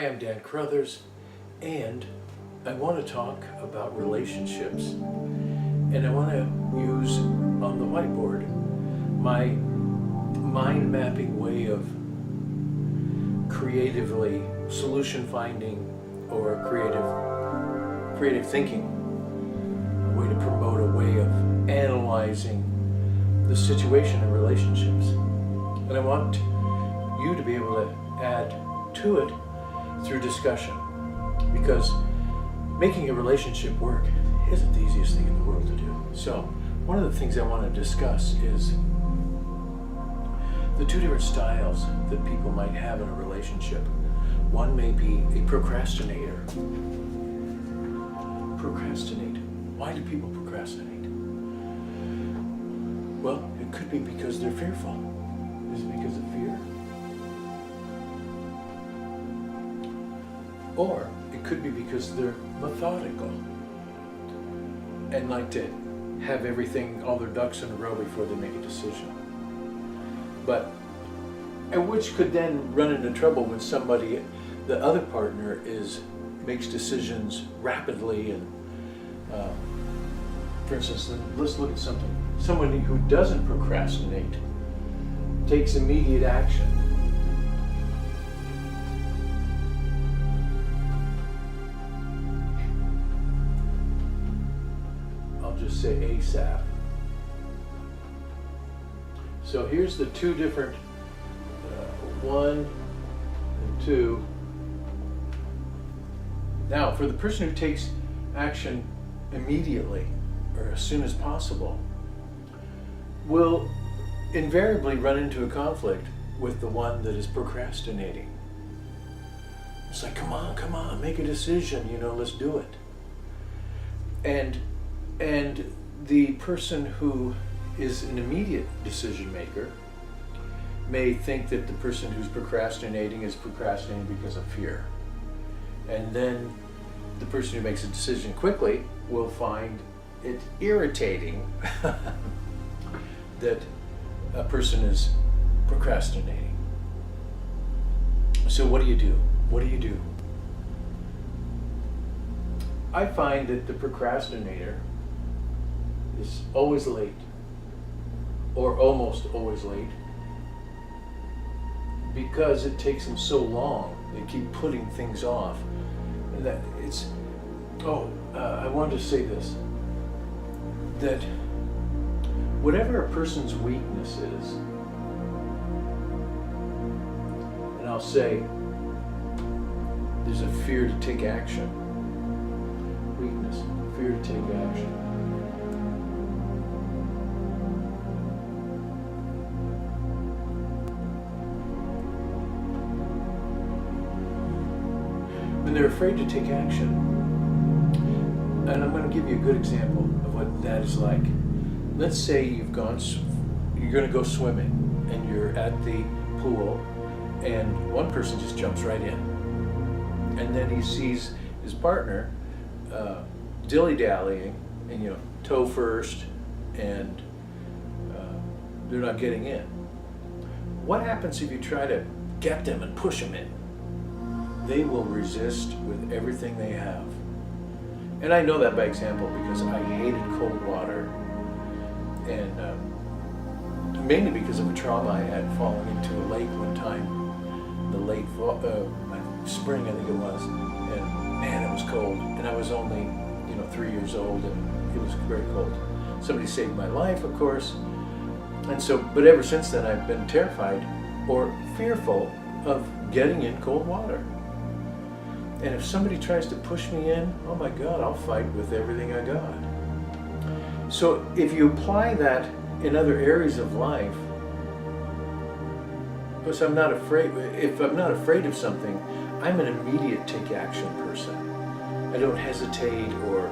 Hi, I'm Dan Crothers, and I want to talk about relationships. And I want to use on the whiteboard my mind mapping way of creatively solution finding or creative thinking, a way to promote a way of analyzing the situation in relationships. And I want you to be able to add to it through discussion, because making a relationship work isn't the easiest thing in the world to do. So one of the things I want to discuss is the two different styles that people might have in a relationship. One may be a procrastinator. Procrastinate. Why do people procrastinate? Well, it could be because they're fearful. Is it because of fear? Or it could be because they're methodical and like to have everything, all their ducks in a row before they make a decision. And which could then run into trouble when somebody, the other partner, makes decisions rapidly. And for instance, let's look at something. Someone who doesn't procrastinate takes immediate action. I'll just say ASAP. So here's the two different, 1 and 2. Now, for the person who takes action immediately or as soon as possible, will invariably run into a conflict with the one that is procrastinating. It's like, come on, make a decision, let's do it. And the person who is an immediate decision maker may think that the person who's procrastinating is procrastinating because of fear. And then the person who makes a decision quickly will find it irritating that a person is procrastinating. So what do you do? What do you do? I find that the procrastinator is always late, or almost always late, because it takes them so long. They keep putting things off. And that it's, I wanted to say this, that whatever a person's weakness is, and I'll say there's a fear to take action. Weakness, fear to take action. When they're afraid to take action, and I'm going to give you a good example of what that is like. Let's say you're going to go swimming, and you're at the pool, and one person just jumps right in, and then he sees his partner dilly-dallying, and toe first, and they're not getting in. What happens if you try to get them and push them in? They will resist with everything they have. And I know that by example because I hated cold water, and mainly because of a trauma I had falling into a lake one time, the late spring I think it was, and man, it was cold, and I was only 3 years old, and it was very cold. Somebody saved my life, of course, and so, but ever since then I've been terrified or fearful of getting in cold water. And if somebody tries to push me in, oh my God, I'll fight with everything I got. So if you apply that in other areas of life, because if I'm not afraid of something, I'm an immediate take action person. I don't hesitate or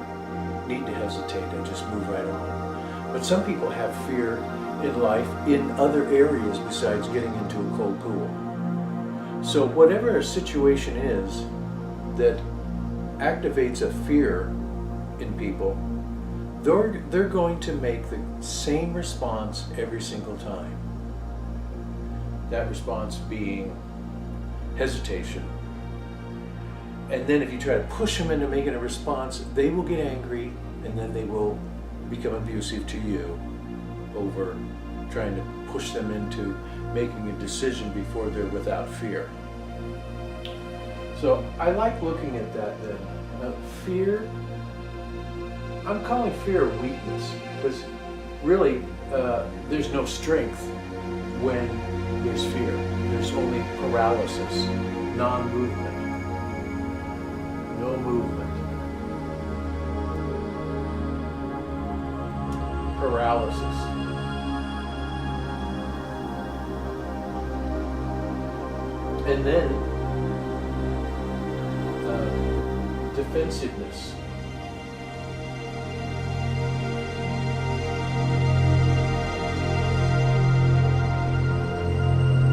need to hesitate, I just move right on. But some people have fear in life in other areas besides getting into a cold pool. So whatever a situation is that activates a fear in people, they're going to make the same response every single time. That response being hesitation, And then if you try to push them into making a response, they will get angry, and then they will become abusive to you over trying to push them into making a decision before they're without fear. So I like looking at that then. Fear, I'm calling fear weakness, because really there's no strength when there's fear. There's only paralysis, non-movement, no movement. Paralysis. And then defensiveness.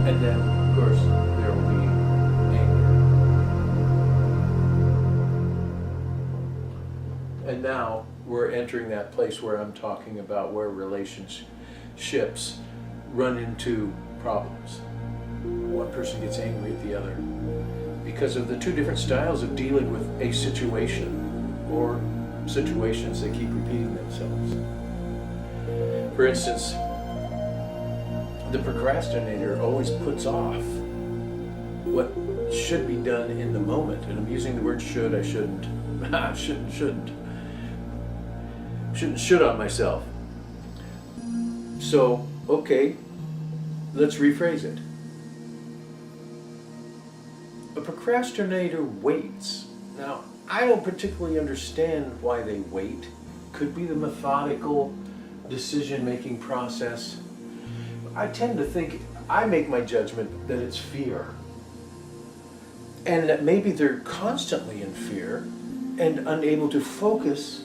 And then, of course, there will be anger. And now we're entering that place where I'm talking about where relationships run into problems. One person gets angry at the other because of the two different styles of dealing with a situation or situations that keep repeating themselves. For instance, the procrastinator always puts off what should be done in the moment. And I'm using the word should, I shouldn't. Should on myself. So, okay, let's rephrase it. A procrastinator waits. Now, I don't particularly understand why they wait. Could be the methodical decision-making process. I tend to think, I make my judgment that it's fear. And that maybe they're constantly in fear and unable to focus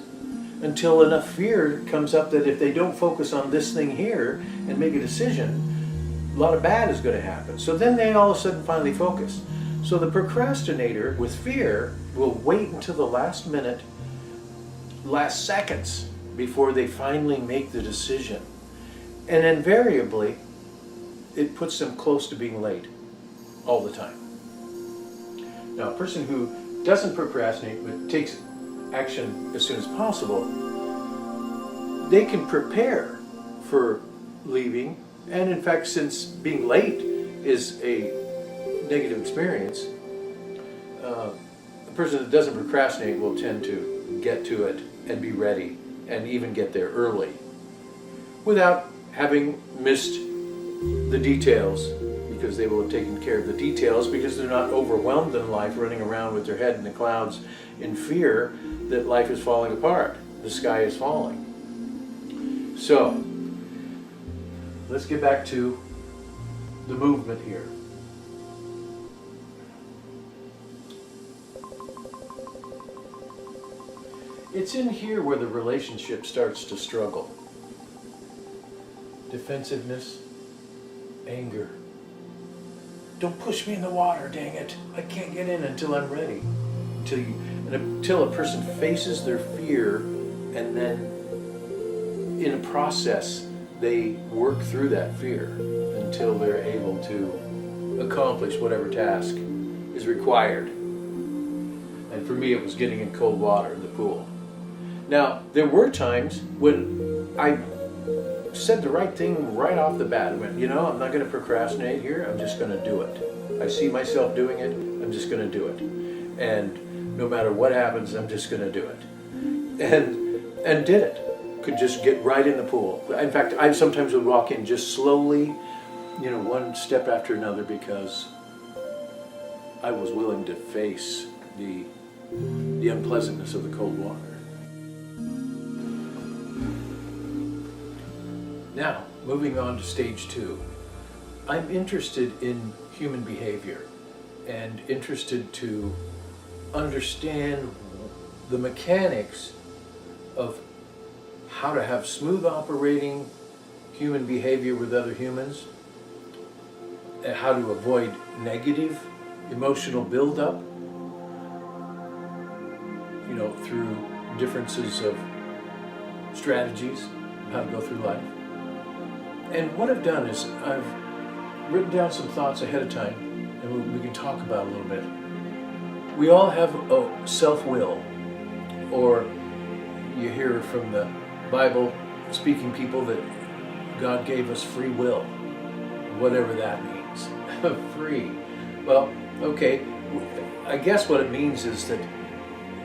until enough fear comes up that if they don't focus on this thing here and make a decision, a lot of bad is going to happen. So then they all of a sudden finally focus. So the procrastinator with fear will wait until the last minute, last seconds before they finally make the decision. And invariably, it puts them close to being late all the time. Now, a person who doesn't procrastinate but takes action as soon as possible, they can prepare for leaving. And in fact, since being late is a negative experience, a person that doesn't procrastinate will tend to get to it and be ready and even get there early without having missed the details, because they will have taken care of the details, because they're not overwhelmed in life running around with their head in the clouds in fear that life is falling apart, the sky is falling. So let's get back to the movement here. It's in here where the relationship starts to struggle. Defensiveness, anger. Don't push me in the water, dang it. I can't get in until I'm ready. Until a person faces their fear, and then in a process they work through that fear until they're able to accomplish whatever task is required. And for me, it was getting in cold water in the pool. Now, there were times when I said the right thing right off the bat. I went, I'm not going to procrastinate here. I'm just going to do it. I see myself doing it. I'm just going to do it. And no matter what happens, I'm just going to do it. And did it. Could just get right in the pool. In fact, I sometimes would walk in just slowly, one step after another, because I was willing to face the unpleasantness of the cold water. Now, moving on to stage 2. I'm interested in human behavior and interested to understand the mechanics of how to have smooth operating human behavior with other humans, and how to avoid negative emotional buildup, through differences of strategies, how to go through life. And what I've done is I've written down some thoughts ahead of time, and we can talk about a little bit. We all have a self-will, or you hear from the Bible speaking people that God gave us free will, whatever that means. Free. Well, okay, I guess what it means is that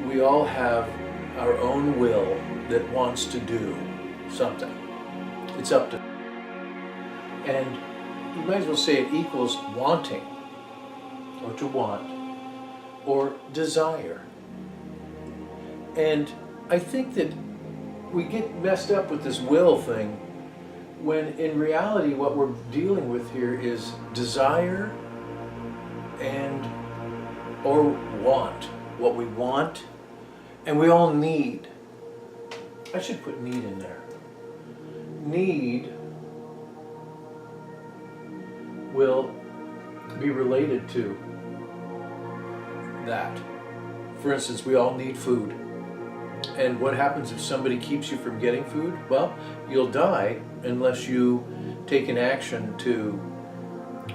we all have our own will that wants to do something. It's up to. And you might as well say it equals wanting, or to want, or desire. And I think that we get messed up with this will thing when in reality what we're dealing with here is desire and or want. What we want and we all need. I should put need in there. Need will be related to that. For instance, we all need food. And what happens if somebody keeps you from getting food? Well, you'll die unless you take an action to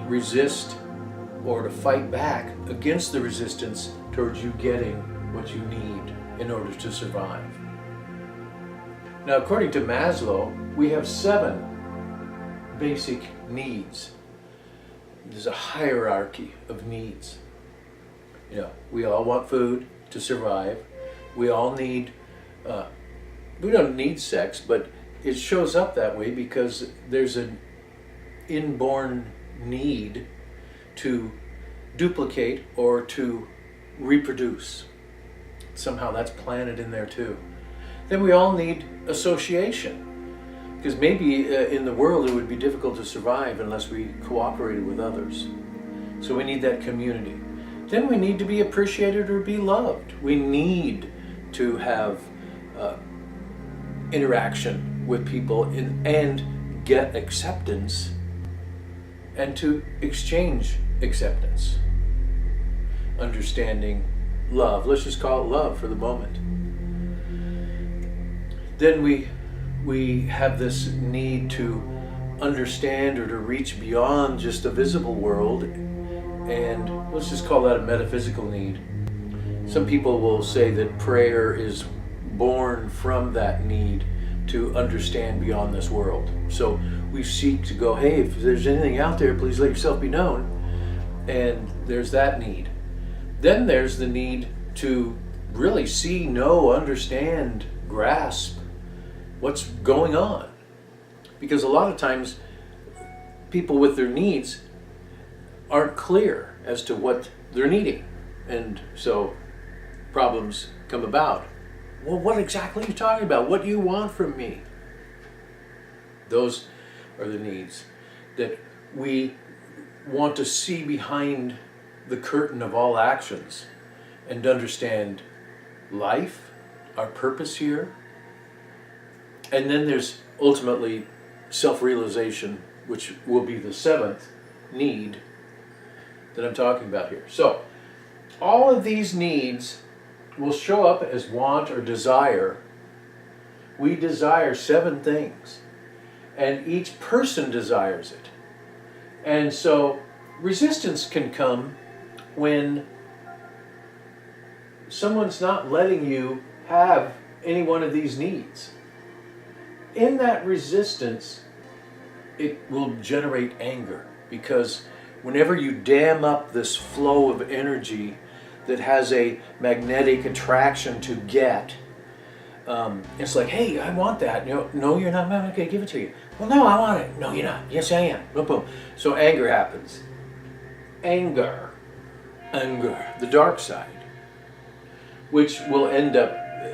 resist or to fight back against the resistance towards you getting what you need in order to survive. Now, according to Maslow, we have 7 basic needs. There's a hierarchy of needs. You know, we all want food to survive. We all need, we don't need sex, but it shows up that way because there's an inborn need to duplicate or to reproduce. Somehow that's planted in there too. Then we all need association, because maybe in the world it would be difficult to survive unless we cooperated with others. So we need that community. Then we need to be appreciated or be loved. We need to have interaction with people and get acceptance and to exchange acceptance, understanding, love. Let's just call it love for the moment. Then we have this need to understand or to reach beyond just the visible world, and let's just call that a metaphysical need. Some people will say that prayer is born from that need to understand beyond this world. So we seek to go, hey, if there's anything out there, please let yourself be known. And there's that need. Then there's the need to really see, know, understand, grasp what's going on. Because a lot of times people with their needs aren't clear as to what they're needing. And so problems come about. Well, what exactly are you talking about? What do you want from me? Those are the needs that we want to see behind the curtain of all actions and understand life, our purpose here. And then there's ultimately self-realization, which will be the 7th need that I'm talking about here. So all of these needs will show up as want or desire. We desire 7 things, and each person desires it. And so resistance can come when someone's not letting you have any one of these needs. In that resistance, it will generate anger, because whenever you dam up this flow of energy that has a magnetic attraction to get, it's like, hey, I want that. No, you're not. I'm not going to give it to you. Well, no, I want it. No, you're not. Yes, I am. Boom, boom. So anger happens. Anger, the dark side, which will end up,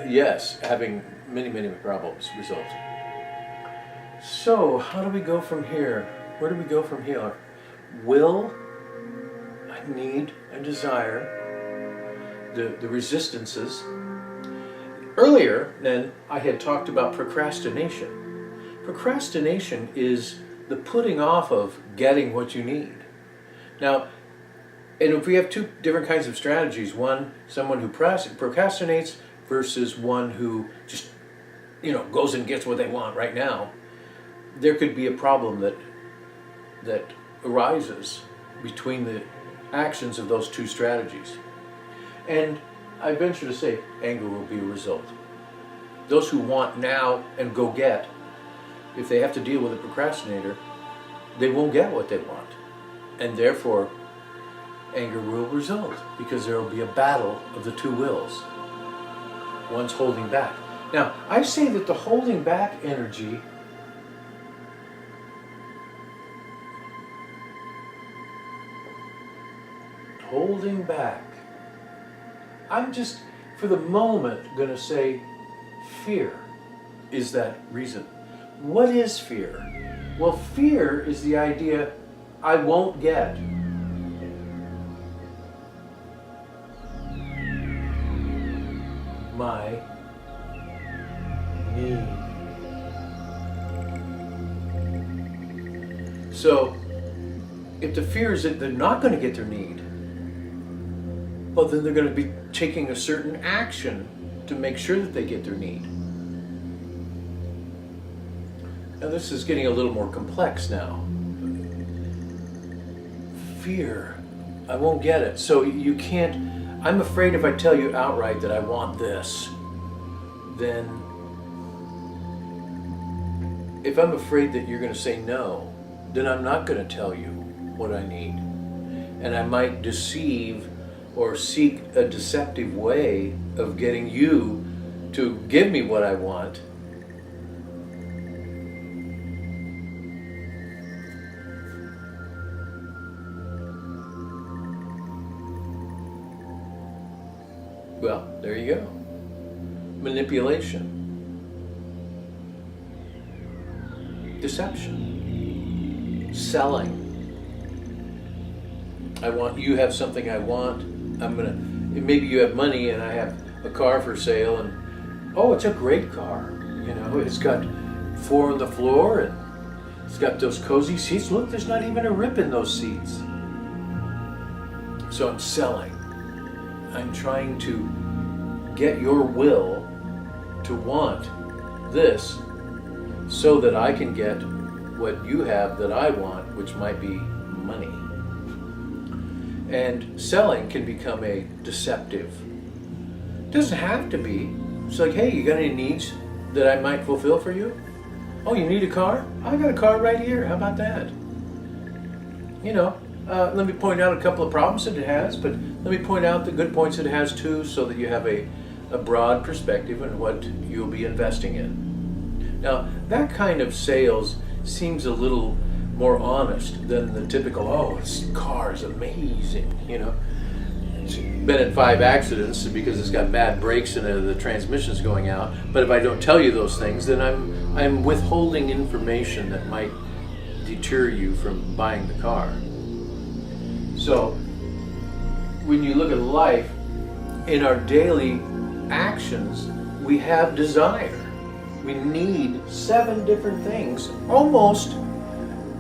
yes, having many, many problems result. So how do we go from here? Where do we go from here? Will, need, and desire, the resistances. Earlier, then, I had talked about procrastination. Procrastination is the putting off of getting what you need. Now, and if we have 2 different kinds of strategies, one, someone who procrastinates versus one who just, goes and gets what they want right now, there could be a problem that arises between the actions of those 2 strategies. And I venture to say, anger will be a result. Those who want now and go get, if they have to deal with a procrastinator, they won't get what they want. And therefore, anger will result, because there will be a battle of the two wills. One's holding back. Now, I say that the holding back energy holding back. I'm just, for the moment, going to say fear is that reason. What is fear? Well, fear is the idea I won't get. My need. So, if the fear is that they're not going to get their need, well, then they're going to be taking a certain action to make sure that they get their need. Now, this is getting a little more complex now. Fear, I won't get it. So you can't, I'm afraid if I tell you outright that I want this, then if I'm afraid that you're going to say no, then I'm not going to tell you what I need. And I might deceive or seek a deceptive way of getting you to give me what I want. Well, there you go. Manipulation. Deception. Selling. I want, you have something I want. Maybe you have money and I have a car for sale, and oh, it's a great car. You know, it's got 4 on the floor and it's got those cozy seats. Look, there's not even a rip in those seats. So I'm selling. I'm trying to get your will to want this so that I can get what you have that I want, which might be money. And selling can become a deceptive. It doesn't have to be. It's like, hey, you got any needs that I might fulfill for you? Oh, you need a car? I got a car right here. How about that? You know, let me point out a couple of problems that it has, but let me point out the good points that it has too, so that you have a broad perspective on what you'll be investing in. Now, that kind of sales seems a little more honest than the typical, oh, this car is amazing, you know. It's been in 5 accidents because it's got bad brakes and the transmission's going out. But if I don't tell you those things, then I'm withholding information that might deter you from buying the car. So, when you look at life, in our daily actions, we have desire. We need 7 different things, almost,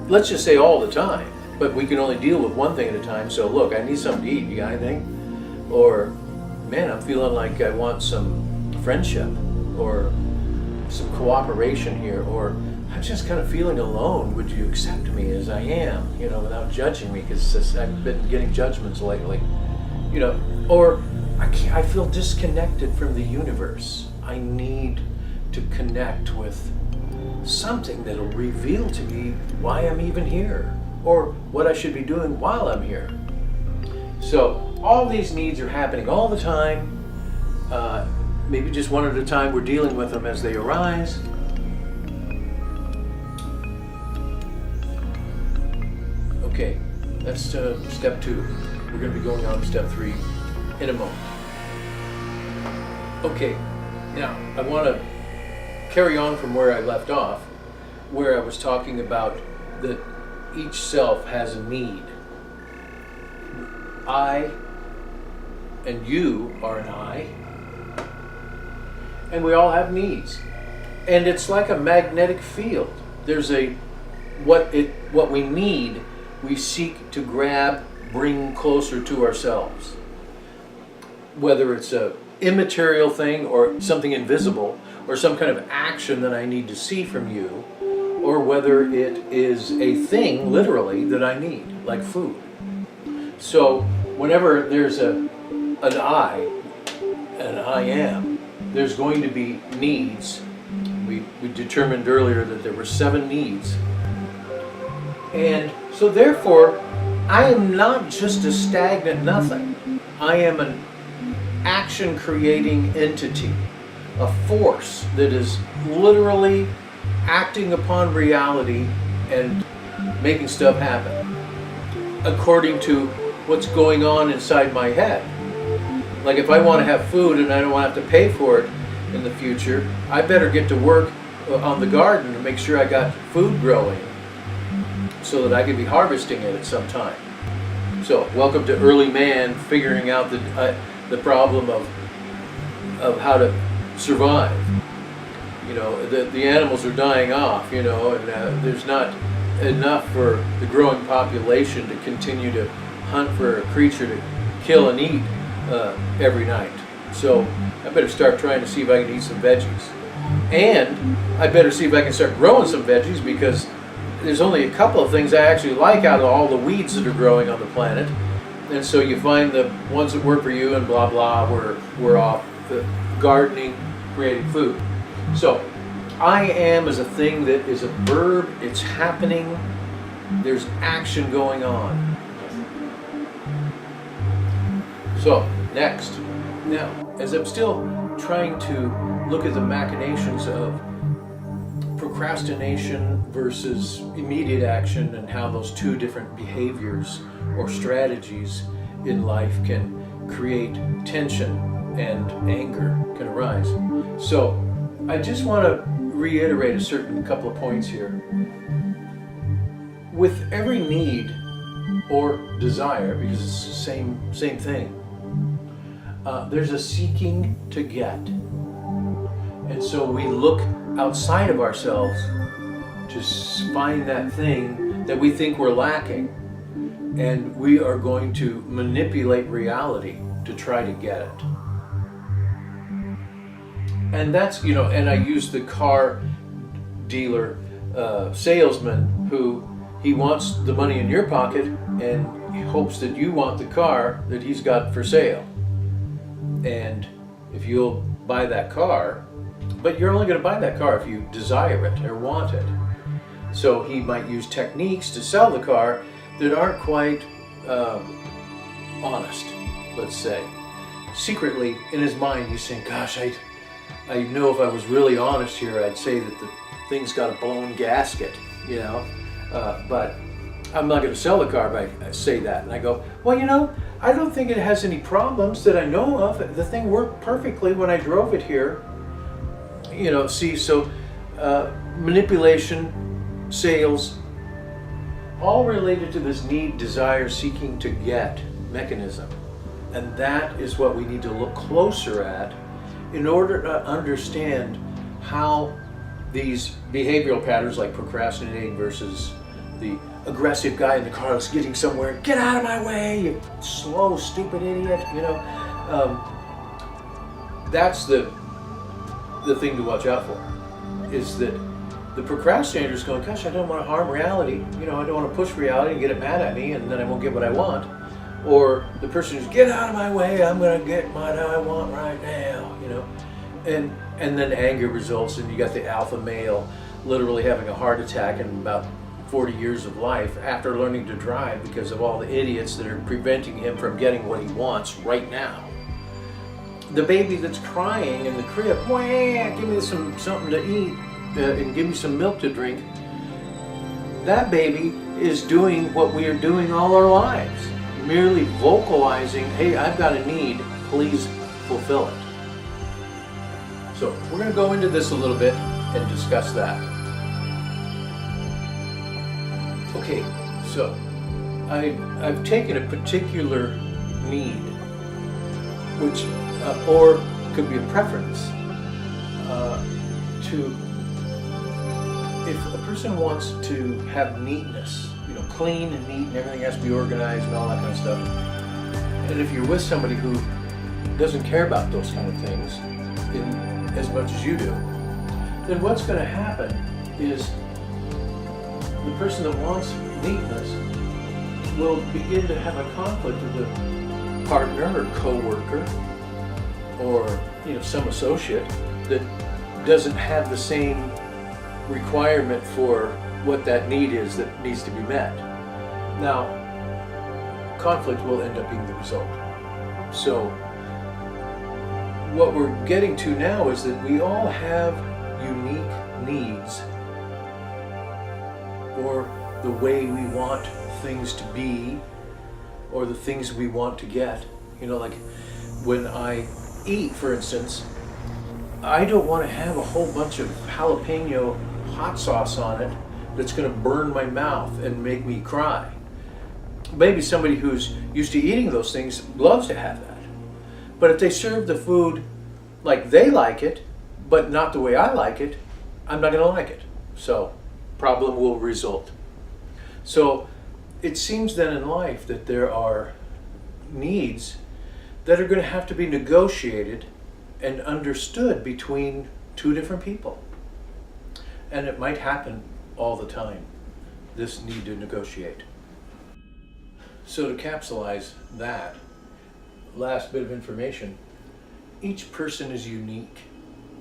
let's just say all the time, but we can only deal with one thing at a time. So look, I need something to eat. You got anything? Or, man, I'm feeling like I want some friendship or some cooperation here, or I'm just kind of feeling alone. Would you accept me as I am, you know, without judging me? Because I've been getting judgments lately, you know. Or I feel disconnected from the universe. I need to connect with something that'll reveal to me why I'm even here, or what I should be doing while I'm here. So all these needs are happening all the time. Maybe just one at a time. We're dealing with them as they arise. Okay, that's step 2. We're going to be going on to step 3 in a moment. Okay, now I want to carry on from where I left off, where I was talking about that each self has a need. I and you are an I, and we all have needs. And it's like a magnetic field. There's what we need, we seek to grab, bring closer to ourselves. Whether it's a immaterial thing or something invisible, or some kind of action that I need to see from you, or whether it is a thing, literally, that I need, like food. So whenever there's a an I am, there's going to be needs. We determined earlier that there were 7 needs. And so therefore, I am not just a stagnant nothing. I am an action-creating entity, a force that is literally acting upon reality and making stuff happen according to what's going on inside my head. Like if I want to have food and I don't want to have to pay for it in the future, I better get to work on the garden to make sure I got food growing so that I can be harvesting it at some time. So welcome to early man figuring out the problem of how to survive. You know, the animals are dying off, you know, and there's not enough for the growing population to continue to hunt for a creature to kill and eat every night. So I better start trying to see if I can eat some veggies. And I better see if I can start growing some veggies, because there's only a couple of things I actually like out of all the weeds that are growing on the planet. And so you find the ones that work for you and blah blah, we're off gardening, creating food. So I am is a thing that is a verb, it's happening, there's action going on. So next, now as I'm still trying to look at the machinations of procrastination versus immediate action and how those two different behaviors or strategies in life can create tension and anger can arise. So I just want to reiterate a couple of points here. With every need or desire, because it's the same thing, there's a seeking to get. And so we look outside of ourselves to find that thing that we think we're lacking, and we are going to manipulate reality to try to get it. And that's, you know, and I use the car dealer salesman who he wants the money in your pocket and he hopes that you want the car that he's got for sale. And if you'll buy that car, but you're only going to buy that car if you desire it or want it. So he might use techniques to sell the car that aren't quite honest, let's say. Secretly, in his mind, he's saying, gosh, I know if I was really honest here, I'd say that the thing's got a blown gasket, you know, but I'm not going to sell the car if I say that. And I go, well, you know, I don't think it has any problems that I know of. The thing worked perfectly when I drove it here. You know, see, so manipulation, sales, all related to this need, desire, seeking to get mechanism. And that is what we need to look closer at in order to understand how these behavioral patterns like procrastinating versus the aggressive guy in the car that's getting somewhere, get out of my way, you slow, stupid idiot, you know. That's the thing to watch out for, is that the procrastinator is going, gosh, I don't want to harm reality, you know, I don't want to push reality and get it mad at me and then I won't get what I want. Or the person who's, get out of my way, I'm going to get what I want right now, you know. And then anger results, and you got the alpha male literally having a heart attack in about 40 years of life after learning to drive because of all the idiots that are preventing him from getting what he wants right now. The baby that's crying in the crib, wah, give me something to eat and give me some milk to drink. That baby is doing what we are doing all our lives, merely vocalizing, hey, I've got a need, please fulfill it. So we're going to go into this a little bit and discuss that. Okay, so I've taken a particular need, which, or could be a preference, to, if a person wants to have neatness, you know, clean and neat and everything has to be organized and all that kind of stuff, and if you're with somebody who doesn't care about those kind of things as much as you do, then what's going to happen is the person that wants neatness will begin to have a conflict with partner or co-worker or some associate that doesn't have the same requirement for what that need is that needs to be met. Now, conflict will end up being the result. So what we're getting to now is that we all have unique needs, or the way we want things to be, or the things we want to get. Like when I eat, for instance, I don't want to have a whole bunch of jalapeno hot sauce on it that's going to burn my mouth and make me cry. Maybe somebody who's used to eating those things loves to have that. But if they serve the food like they like it, but not the way I like it, I'm not going to like it. So, problem will result. So, it seems then in life that there are needs that are going to have to be negotiated and understood between two different people. And it might happen all the time, this need to negotiate. So to capsulize that last bit of information, each person is unique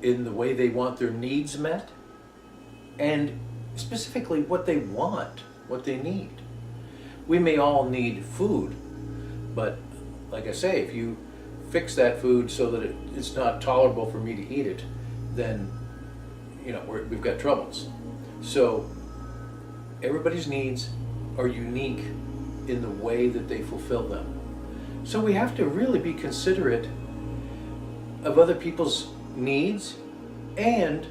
in the way they want their needs met, and specifically what they want, what they need. We may all need food, but like I say, if you fix that food so that it's not tolerable for me to eat it, then we've got troubles. So everybody's needs are unique in the way that they fulfill them. So we have to really be considerate of other people's needs and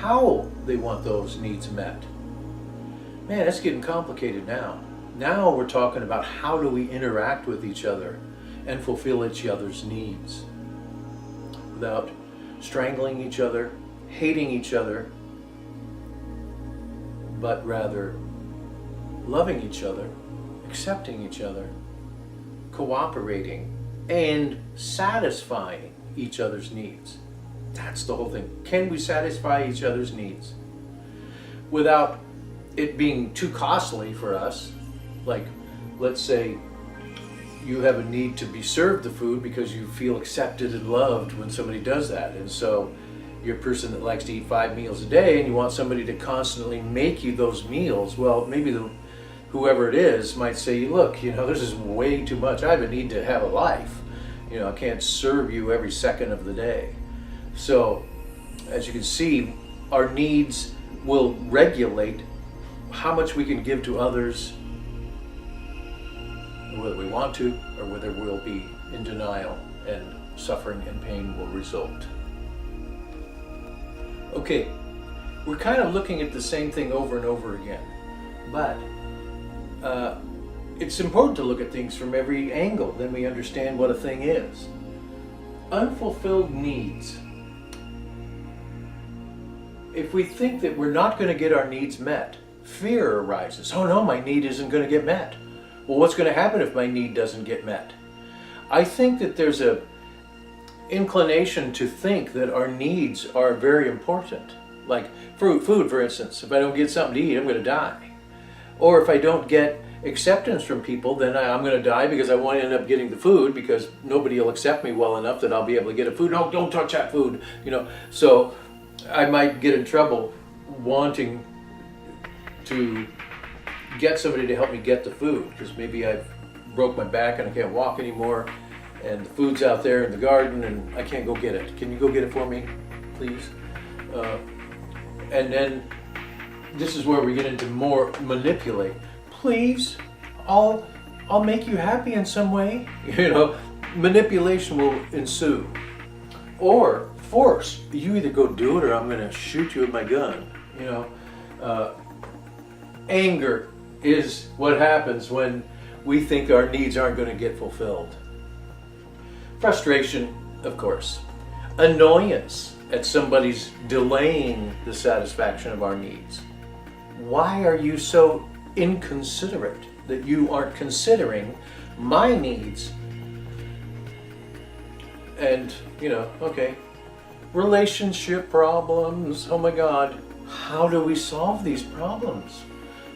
how they want those needs met. Man, it's getting complicated now. Now we're talking about how do we interact with each other and fulfill each other's needs without strangling each other, hating each other, but rather loving each other, accepting each other, cooperating, and satisfying each other's needs. That's the whole thing. Can we satisfy each other's needs without it being too costly for us? Like, let's say you have a need to be served the food because you feel accepted and loved when somebody does that. And so you're a person that likes to eat 5 meals a day and you want somebody to constantly make you those meals. Well, maybe whoever it is might say, look, this is way too much. I have a need to have a life. I can't serve you every second of the day. So, as you can see, our needs will regulate how much we can give to others, whether we want to or whether we'll be in denial, and suffering and pain will result. Okay, we're kind of looking at the same thing over and over again, but it's important to look at things from every angle, then we understand what a thing is. Unfulfilled needs. If we think that we're not going to get our needs met, fear arises. Oh no, my need isn't going to get met. Well, what's going to happen if my need doesn't get met? I think that there's a inclination to think that our needs are very important. Like food, for instance. If I don't get something to eat, I'm going to die. Or if I don't get acceptance from people, then I'm going to die because I won't end up getting the food because nobody will accept me well enough that I'll be able to get a food. No, don't touch that food. So I might get in trouble wanting to get somebody to help me get the food because maybe I've broke my back and I can't walk anymore and the food's out there in the garden and I can't go get it. Can you go get it for me, please? And then this is where we get into more manipulate. Please, I'll make you happy in some way. Manipulation will ensue. Or force. You either go do it or I'm going to shoot you with my gun. Anger is what happens when we think our needs aren't going to get fulfilled. Frustration, of course. Annoyance at somebody's delaying the satisfaction of our needs. Why are you so inconsiderate that you aren't considering my needs? And, okay. Relationship problems. Oh my God. How do we solve these problems?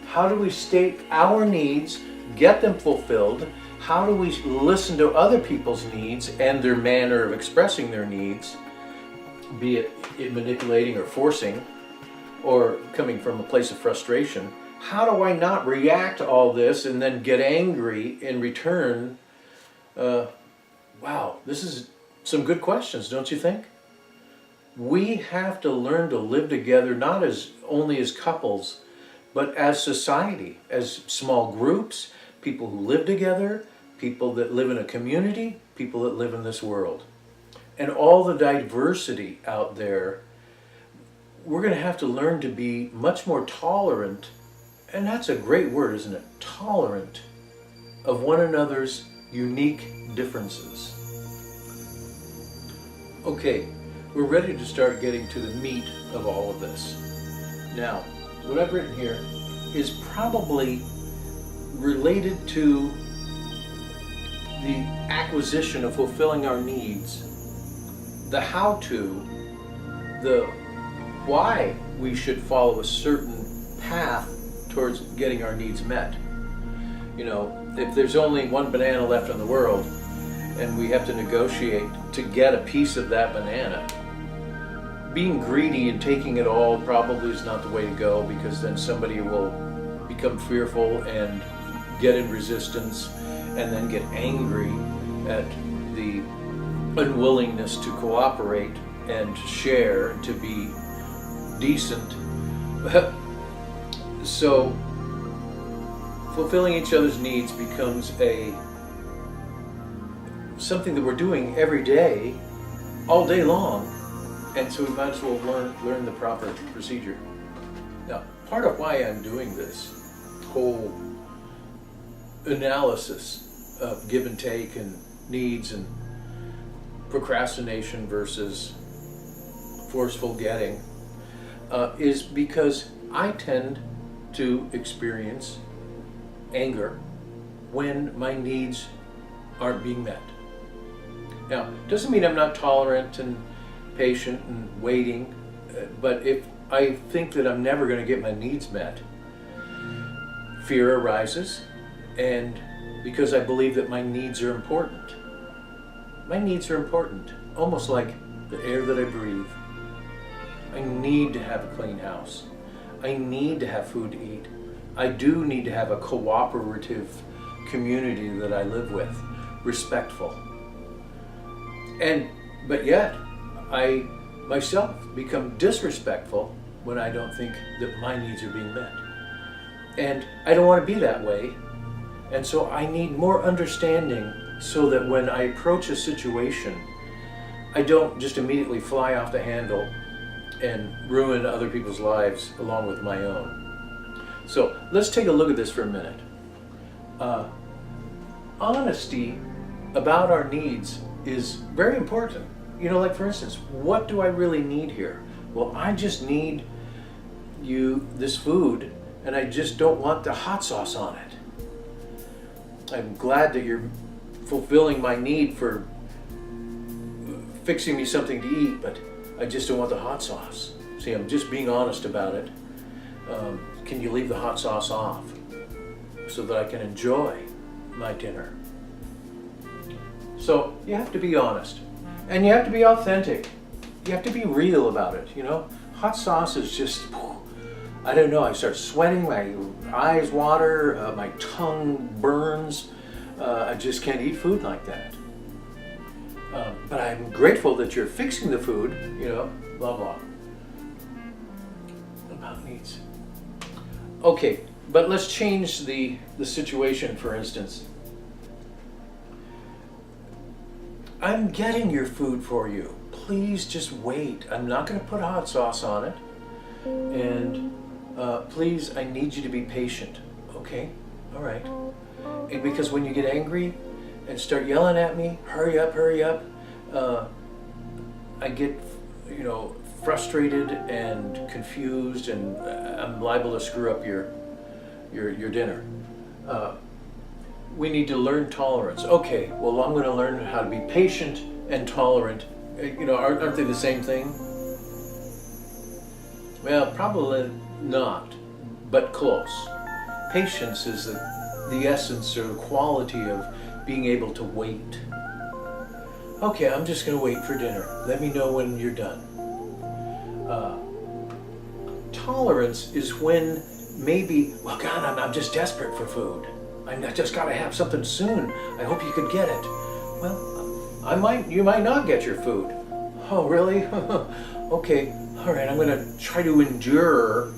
How do we state our needs, get them fulfilled? How do we listen to other people's needs and their manner of expressing their needs, be it in manipulating or forcing, or coming from a place of frustration? How do I not react to all this and then get angry in return? Wow, this is some good questions, don't you think? We have to learn to live together, not as only as couples, but as society, as small groups, people who live together, people that live in a community, people that live in this world. And all the diversity out there, we're going to have to learn to be much more tolerant, and that's a great word, isn't it? Tolerant of one another's unique differences. Okay, we're ready to start getting to the meat of all of this. Now, what I've written here is probably related to the acquisition of fulfilling our needs, the how-to, the why we should follow a certain path towards getting our needs met. You know, if there's only one banana left in the world and we have to negotiate to get a piece of that banana, being greedy and taking it all probably is not the way to go, because then somebody will become fearful and get in resistance and then get angry at the unwillingness to cooperate and to share, to be decent. So fulfilling each other's needs becomes something that we're doing every day, all day long, and so we might as well learn the proper procedure. Now, part of why I'm doing this whole analysis of give and take and needs and procrastination versus forceful getting is because I tend to experience anger when my needs aren't being met. Now, doesn't mean I'm not tolerant and patient and waiting, but if I think that I'm never going to get my needs met, fear arises, and because I believe that my needs are important. My needs are important, almost like the air that I breathe. I need to have a clean house. I need to have food to eat. I do need to have a cooperative community that I live with, respectful. But yet, I myself become disrespectful when I don't think that my needs are being met. And I don't want to be that way. And so I need more understanding so that when I approach a situation, I don't just immediately fly off the handle and ruin other people's lives along with my own. So let's take a look at this for a minute. Honesty about our needs is very important. You know, like for instance, what do I really need here? Well, I just need this food, and I just don't want the hot sauce on it. I'm glad that you're fulfilling my need for fixing me something to eat, but I just don't want the hot sauce. See, I'm just being honest about it. Can you leave the hot sauce off so that I can enjoy my dinner? So you have to be honest, and you have to be authentic. You have to be real about it, you know? Hot sauce is just, I don't know, I start sweating, my eyes water, my tongue burns. I just can't eat food like that. But I'm grateful that you're fixing the food, you know, blah, blah. About needs. Okay, but let's change the situation, for instance. I'm getting your food for you. Please just wait. I'm not going to put hot sauce on it. And please, I need you to be patient. Okay? All right. And because when you get angry and start yelling at me, hurry up, I get, you know, frustrated and confused, and I'm liable to screw up your dinner. We need to learn tolerance. Okay, well, I'm going to learn how to be patient and tolerant. You know, aren't they the same thing? Well, probably not, but close. Patience is the essence or the quality of being able to wait. Okay, I'm just going to wait for dinner. Let me know when you're done. Tolerance is when maybe, well, God, I'm just desperate for food. I just got to have something soon. I hope you could get it. Well, you might not get your food. Oh, really? Okay, all right, I'm going to try to endure.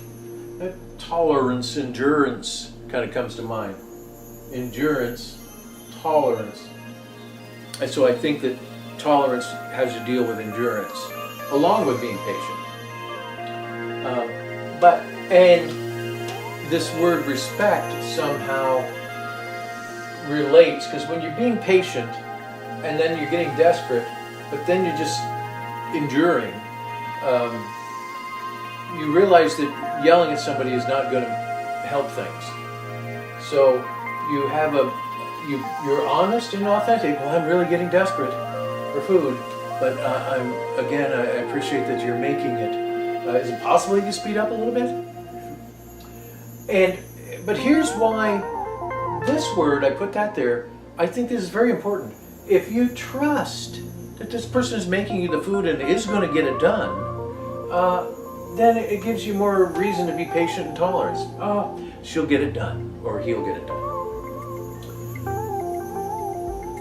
Tolerance, endurance kind of comes to mind. Endurance, tolerance. And so I think that tolerance has to deal with endurance, along with being patient. And this word respect somehow relates, because when you're being patient and then you're getting desperate, but then you're just enduring, you realize that yelling at somebody is not going to help things. So you have you're honest and authentic. Well, I'm really getting desperate for food, but I appreciate that you're making it. Is it possible you can speed up a little bit? But here's why this word, I put that there, I think this is very important. If you trust that this person is making you the food and is going to get it done, then it gives you more reason to be patient and tolerant. She'll get it done, or he'll get it done.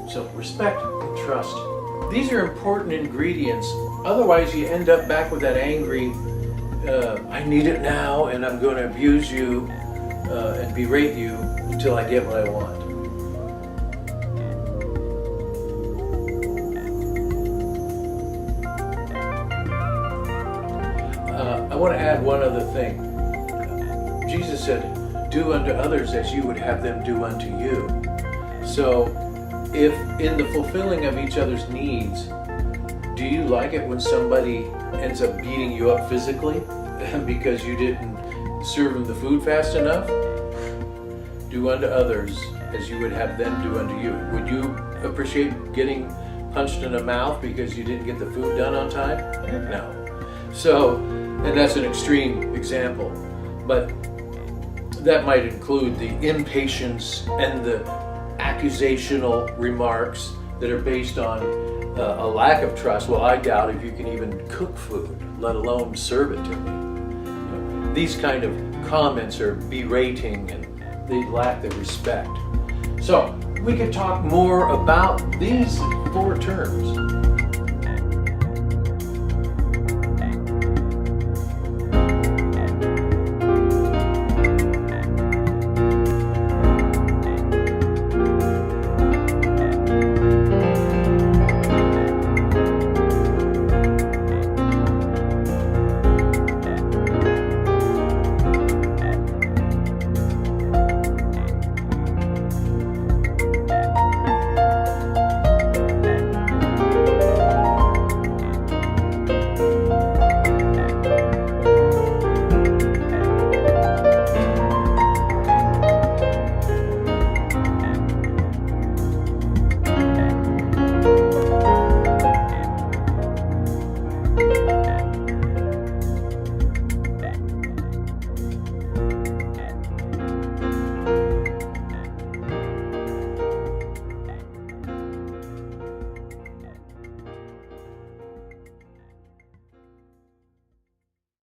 So respect and trust. These are important ingredients. Otherwise, you end up back with that angry, I need it now, and I'm going to abuse you and berate you until I get what I want. I want to add one other thing. Jesus said, do unto others as you would have them do unto you. So if in the fulfilling of each other's needs, do you like it when somebody ends up beating you up physically because you didn't serve them the food fast enough? Do unto others as you would have them do unto you. Would you appreciate getting punched in the mouth because you didn't get the food done on time? Heck no. So, and that's an extreme example, but that might include the impatience and the accusational remarks that are based on a lack of trust. Well, I doubt if you can even cook food, let alone serve it to me. These kind of comments are berating and they lack the respect. So we could talk more about these 4 terms.